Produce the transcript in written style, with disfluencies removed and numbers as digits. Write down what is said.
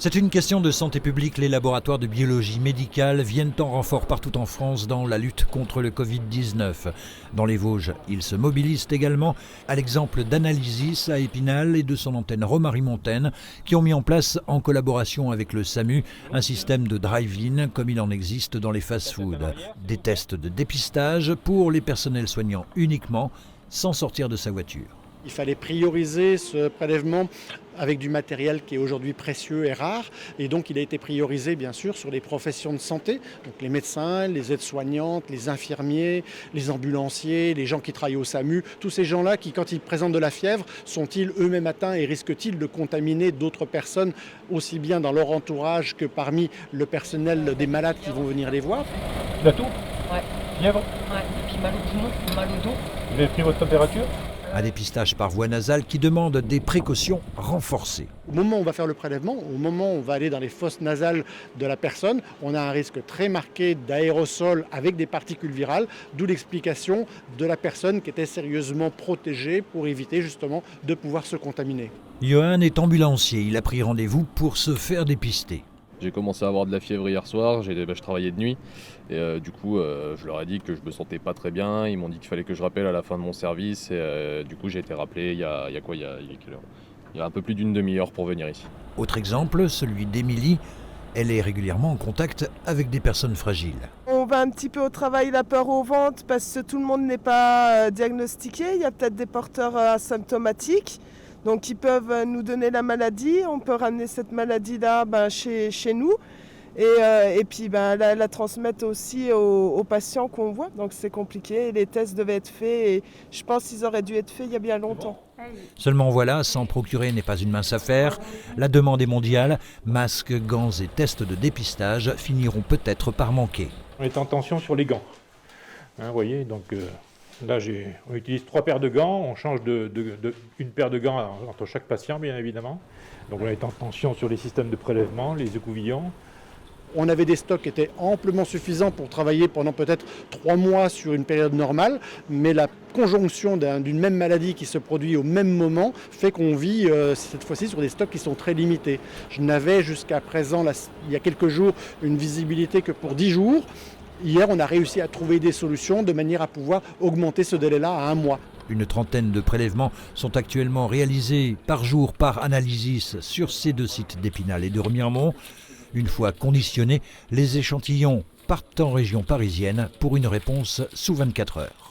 C'est une question de santé publique. Les laboratoires de biologie médicale viennent en renfort partout en France dans la lutte contre le Covid-19. Dans les Vosges, ils se mobilisent également, à l'exemple d'Analysis à Épinal et de son antenne Romary-Montaine, qui ont mis en place, en collaboration avec le SAMU, un système de drive-in comme il en existe dans les fast-foods. Des tests de dépistage pour les personnels soignants uniquement, sans sortir de sa voiture. Il fallait prioriser ce prélèvement avec du matériel qui est aujourd'hui précieux et rare. Et donc il a été priorisé bien sûr sur les professions de santé, donc les médecins, les aides-soignantes, les infirmiers, les ambulanciers, les gens qui travaillent au SAMU. Tous ces gens-là qui, quand ils présentent de la fièvre, sont-ils eux-mêmes atteints et risquent-ils de contaminer d'autres personnes, aussi bien dans leur entourage que parmi le personnel des malades qui vont venir les voir. La toux ? Ouais. Fièvre ? Ouais. Et puis mal au poumon, mal au dos. Vous avez pris votre température ? Un dépistage par voie nasale qui demande des précautions renforcées. Au moment où on va faire le prélèvement, au moment où on va aller dans les fosses nasales de la personne, on a un risque très marqué d'aérosol avec des particules virales, d'où l'explication de la personne qui était sérieusement protégée pour éviter justement de pouvoir se contaminer. Johan est ambulancier, il a pris rendez-vous pour se faire dépister. J'ai commencé à avoir de la fièvre hier soir, je travaillais de nuit et du coup je leur ai dit que je me sentais pas très bien. Ils m'ont dit qu'il fallait que je rappelle à la fin de mon service et du coup j'ai été rappelé il y a quelle heure ? Il y a un peu plus d'une demi-heure pour venir ici. Autre exemple, celui d'Émilie. Elle est régulièrement en contact avec des personnes fragiles. On va un petit peu au travail la peur au ventre parce que tout le monde n'est pas diagnostiqué. Il y a peut-être des porteurs asymptomatiques. Donc ils peuvent nous donner la maladie, on peut ramener cette maladie-là chez nous et puis la transmettre aussi aux patients qu'on voit. Donc c'est compliqué, les tests devaient être faits et je pense qu'ils auraient dû être faits il y a bien longtemps. Seulement voilà, s'en procurer n'est pas une mince affaire. La demande est mondiale, masques, gants et tests de dépistage finiront peut-être par manquer. On est en tension sur les gants. Vous voyez, donc... Là, on utilise 3 paires de gants, on change une paire de gants entre chaque patient, bien évidemment. Donc on est en tension sur les systèmes de prélèvement, les écouvillons. On avait des stocks qui étaient amplement suffisants pour travailler pendant peut-être 3 mois sur une période normale, mais la conjonction d'une même maladie qui se produit au même moment fait qu'on vit cette fois-ci sur des stocks qui sont très limités. Je n'avais jusqu'à présent, il y a quelques jours, une visibilité que pour 10 jours. Hier, on a réussi à trouver des solutions de manière à pouvoir augmenter ce délai-là à 1 mois. Une trentaine de prélèvements sont actuellement réalisés par jour par Analysis sur ces 2 sites d'Épinal et de Remiremont. Une fois conditionnés, les échantillons partent en région parisienne pour une réponse sous 24 heures.